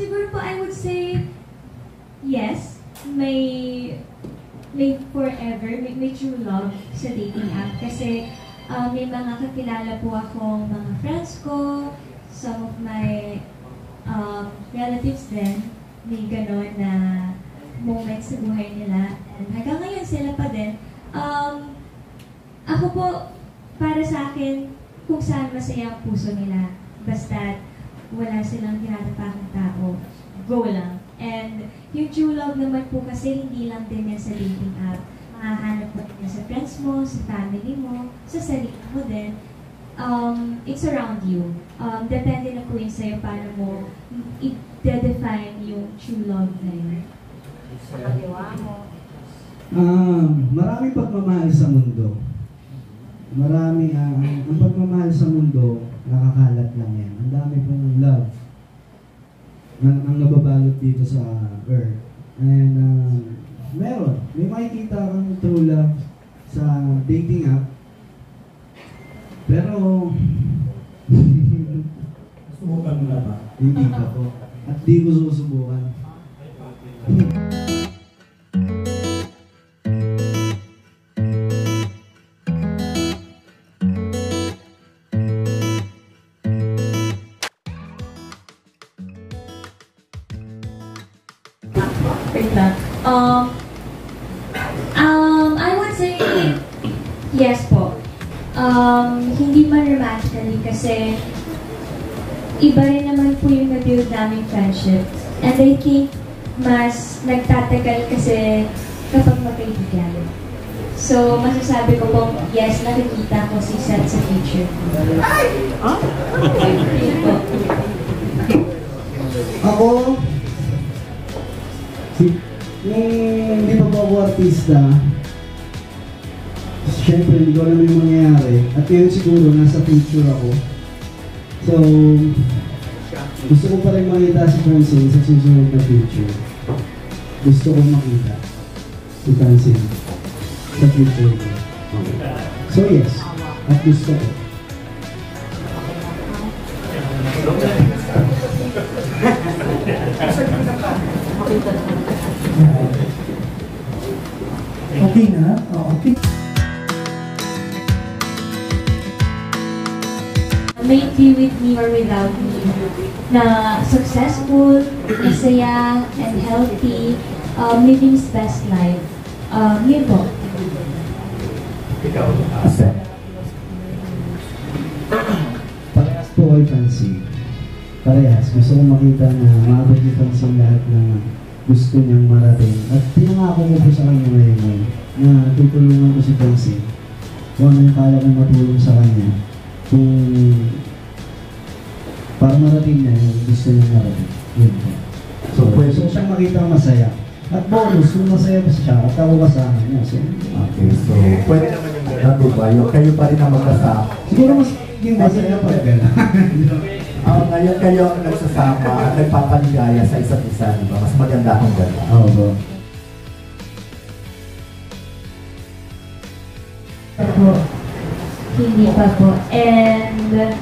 Siguro po, I would say, yes, may forever, may true love sa dating app. Kasi may mga kakilala po akong mga friends ko, some of my relatives din, may gano'n na moments sa buhay nila. And hanggang ngayon sila pa din. Ako po, para sa akin, kung saan masaya ang puso nila, basta wala silang tinatapakang tao, go lang. And yung true love naman po kasi hindi lang din yan sa dating app. Mahahanap mo din yan sa friends mo, sa family mo, sa sarili mo din. It's around you. Depende na po yun sa'yo paano mo i-define yung true love na yun. Maraming pagmamahal sa mundo. Marami ang pagmamahal sa mundo, nakakalat lang yan. Ang dami pong love ang nababalot dito sa earth. And may makikita kang true love sa dating app. Pero susubukan mo na ba? Hindi pa po. At di ko susubukan. I would say yes po. Hindi man romantically kasi iba rin naman po yung na-build naming friendship. And I think mas nagtatagal kasi kapag magkaibigan. So, masasabi ko po, yes, nakikita ko si Seth sa future. Ako, nung hindi pa po ako artista, syempre hindi ko alam yung mangyayari. At ngayon siguro nasa future ako. So, gusto ko pa rin makita si Francine sa susunod na future. Gusto ko makita si Francine sa future ko. So yes, at gusto ko. Okay na? Okay. May it be with me or without me, na successful, masaya, and healthy, living his best life. Yun po. Ikaw, Asa. Parehas po kay Francine. Parehas. Gusto ko makita na maabot ni Francine lahat ng gusto niyang marating. At pinangako ko po sa kanya ngayon na tutulungan ko si Francine. Kung ano yung kaya kong matulong sa kanya. Kung para marating niya yung gusto niyang marating. Yun po. So, pwede ko siyang makita masaya. At bonus, kung masaya pa siya at ako kasama niya. So, okay, so pwede naman yung gano'n. Kayo pa rin ang magkasama. Siguro mas yung masaya pa gano'n. Ngayon kayo ang nagsasama at nagpapaligaya sa isa't isa, di ba? Mas maganda akong gano'n. Oo po. Hindi pa po. And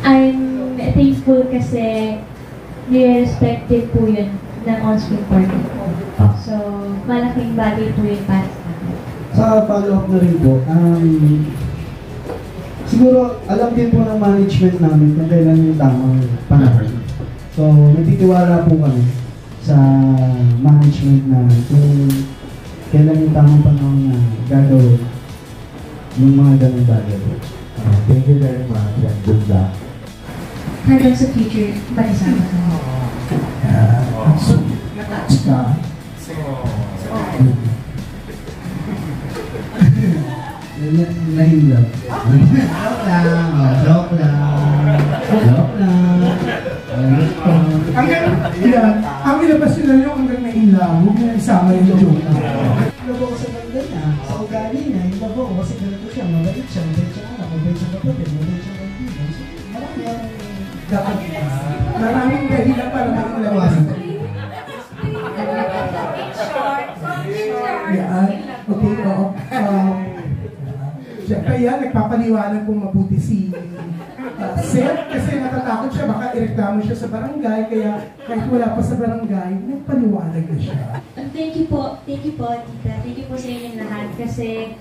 I'm thankful kasi nire-respected po yun ng on-screen partner ko. So, malaking bagay po yun para sa akin. Sa follow-up na rin po, siguro alam din po ng management namin kung kailan yung tamang panahon. So, nagtitiwala po kami sa management na kung kailan yung tamang panahon na gagawin yung mga ganong bagay po. Thank you very much and good luck. Hanggang sa future, magsama ka. Natouch ka. Nahilap. Joke lang. Ang ilabas nila yung hanggang nahila, huwag niya isama yung joke. Iba ko sa ganda niya, sa ugali niya, iba ko kasi ganito siya, mabait siya anak, mabait siya kapatid, mabait siya kaibigan. So, marami ang Dapat maraming dahilan para makilawas. Yan. Okay, oo. Siyempre yan, nagpapaliwanag kung mabuti si set kasi natatakot siya, baka ireklamo siya sa barangay, kaya kahit wala pa sa barangay, nagpaliwanag na siya. Thank you po, tita. Thank you po sa inyong lahat kasi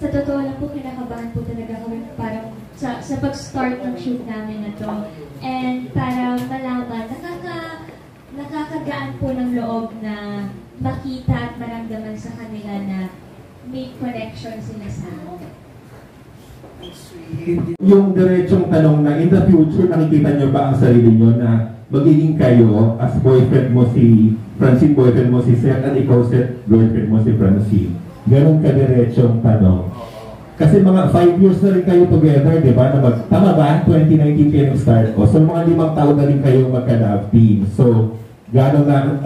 sa totoo lang po, kinakabahan po talaga kami parang sa pag-start ng shoot namin na to. And para malaman, nakakagaan po ng loob na makita at maramdaman sa kanila na may connection sila sa amin. Yung diretsong tanong na in the future, nakikita nyo ba ang sarili nyo na magiging kayo as boyfriend mo si Francine, boyfriend mo si Seth, at ikaw Seth, girlfriend mo si Francine? Ganon ka diretsong tanong. Kasi mga 5 years na rin kayo together, di ba? Tama ba? 2019 kayo nag-start. O, so mga 5 taon na rin kayo magka-love team. So, ganon na,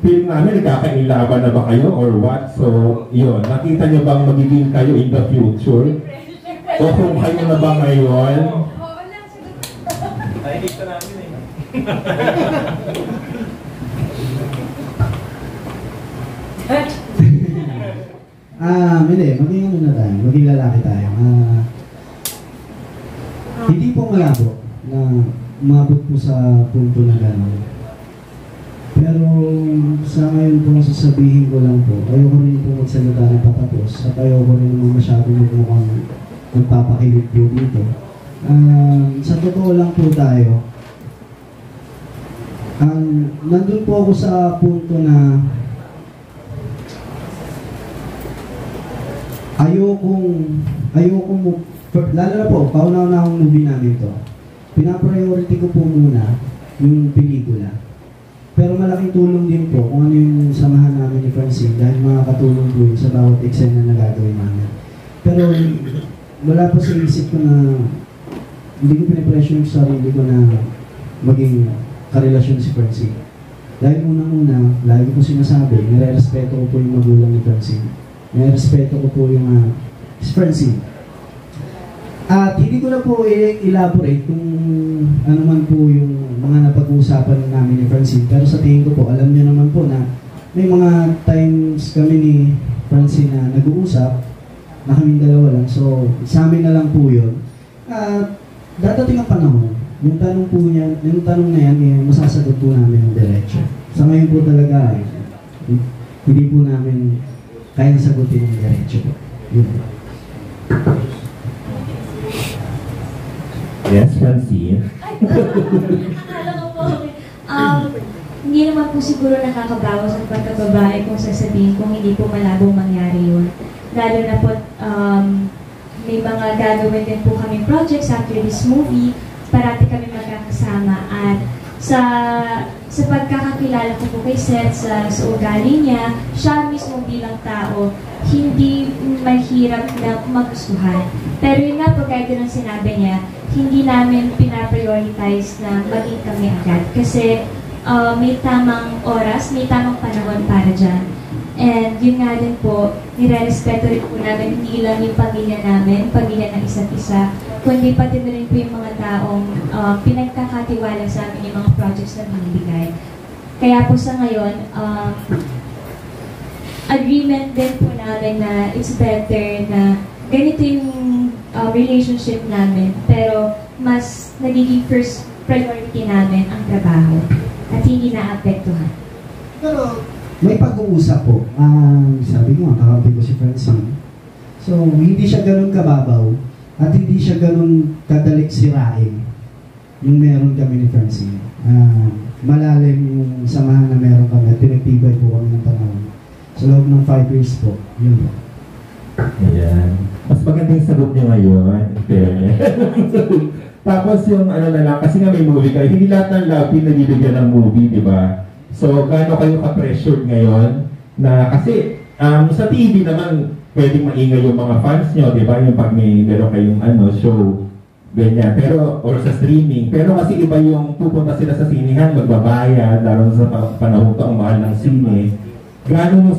feeling namin, nagkakailaban na ba kayo or what? So, yun. Nakita nyo bang magiging kayo in the future? O kung kayo na ba ngayon? Ay, dito namin eh. Hindi. Maging ano na tayo. Maging lalaki tayo. Hindi po malabo na umabot po sa punto na gano'n. Pero sa ngayon po, sasabihin ko lang po, ayoko rin po magsalita ng patapos at ayoko rin naman masyadong magmukhang magpapakilig po dito. Sa totoo lang po tayo, nandun po ako sa punto na ayokong lalo na po, kauna-unahang movie namin to. Pinapriority ko po muna yung pelikula. Pero malaking tulong din po kung ano yung samahan namin ni Francine dahil makakatulong po yun sa bawat eksena na gagawin namin. Pero wala po sa isip ko na hindi ko pinipressure yung sarili ko na maging karelasyon si Francine. Dahil unang-una, lagi ko sinasabi, nire-respeto ko po yung magulang ni Francine. Nire-respeto ko po yung si Francine. At hindi ko na po elaborate kung ano man po yung mga napag-uusapan namin ni Francine. Pero sa tingin ko po, alam niyo naman po na may mga times kami ni Francine na nag-uusap, na kaming dalawa lang. So, sa amin na lang po yun. At dadating ang panahon, yung tanong po niya, yung tanong na yan, masasagot po namin ng diretso. Sa ngayon po talaga, hindi po namin kayang sagutin ng diretso po. Yun. Yes, Francine. Akala ko po, hindi naman po siguro nakakabawas ang pagkababae kung sasabihin kung hindi po malabong mangyari yun. Lalo na po, may mga gagawin din po kami projects after this movie, parati kami magkakasama at sa pagkakakilala ko po kay Seth, sa ugali niya, siya mismo bilang tao, hindi mahirap na magustuhan. Pero yun nga po, kahit yun ang sinabi niya, hindi namin pinaprioritize na maging kami agad. Kasi may tamang oras, may tamang panahon para dyan. And yun nga din po, nire-respeto rin po namin, hindi lang yung pamilya namin, pamilya ng isa't isa, kundi pati na rin po yung mga taong pinagkakatiwala sa amin yung mga projects na binibigay. Kaya po sa ngayon, agreement din po namin na it's better na ganito yung relationship namin, pero mas nagiging first priority namin ang trabaho at hindi na-apektuhan. Pero may pag-uusap po. Sabi ko nga, kakampi ko si Francine. So, hindi siya ganun kababaw at hindi siya ganun kadalik sirain yung meron kami ni Francine. Malalim yung samahan na meron kami at pinagtibay po kami ng panahon. Sa loob ng 5 years po, yun po. Ayan. Mas maganda yung sagot niyo ngayon. Tapos yung ano na lang, kasi nga may movie kayo, hindi lahat ng love team nabibigyan ng movie, di ba? So, gaano kayo ka-pressured ngayon? Na kasi, sa TV naman, pwedeng maingay yung mga fans nyo, di ba? Yung pag may meron kayong show, ganyan. Pero, or sa streaming. Pero kasi iba yung pupunta sila sa sinihan, magbabayad, lalo sa panahon to ang mahal ng sine. Paano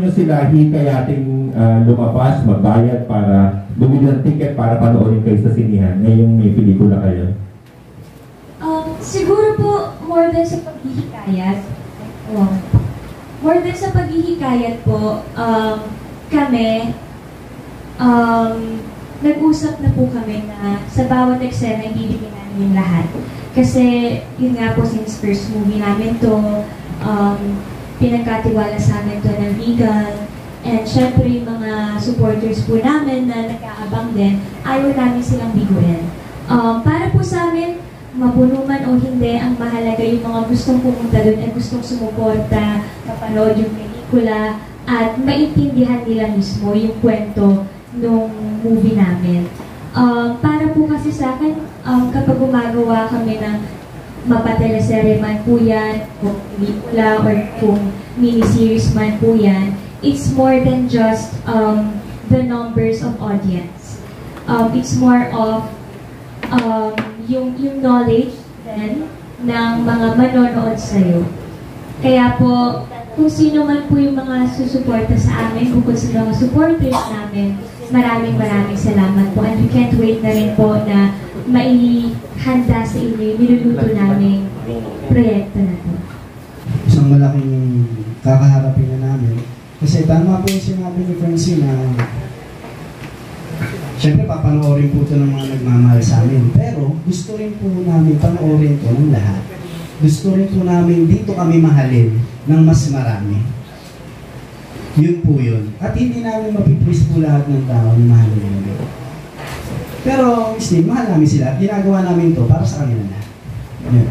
nyo sila hikayating lumabas, magbayad para bumili ng ticket para panoorin kayo sa sinihan ngayong may pelikula kayo? Siguro po, more than sa paghihikayat, kami, nag-usap na po kami na sa bawat eksena ibibigay namin yung lahat. Kasi yun nga po, since first movie namin to, pinagkatiwala sa amin to ng Regal. And syempre yung mga supporters po namin na nag-aabang din, ayaw namin silang biguin. Para po sa amin, mapuno man o hindi, ang mahalaga yung mga gustong pumunta doon at gustong sumuporta, mapanood yung pelikula, at maintindihan nila mismo yung kwento nung movie namin. Para po kasi sa akin, kapag gumagawa kami ng mapateleserye man po yan, kung pelikula or kung miniseries man po yan, it's more than just the numbers of audience. It's more of yung knowledge din ng mga manonood sa'yo. Kaya po, kung sino man po yung mga susuporta sa amin, kung sino mga supporters namin, maraming salamat po. And we can't wait na rin po na maihanda sa inyo yung niluluto namin proyekto na to. Isang malaking kakaharapin na namin. Kasi tama po yung sinabi ni Francine na siyempre papanoorin po ito ng mga nagmamahal sa amin. Pero gusto rin po namin panoorin ito ng lahat. Gusto rin po namin dito kami mahalin ng mas marami. Yun po yun. At hindi namin mapiplease po lahat ng tao na mahalin namin. Pero still, mahal namin sila at ginagawa namin ito para sa kanila na. Yun.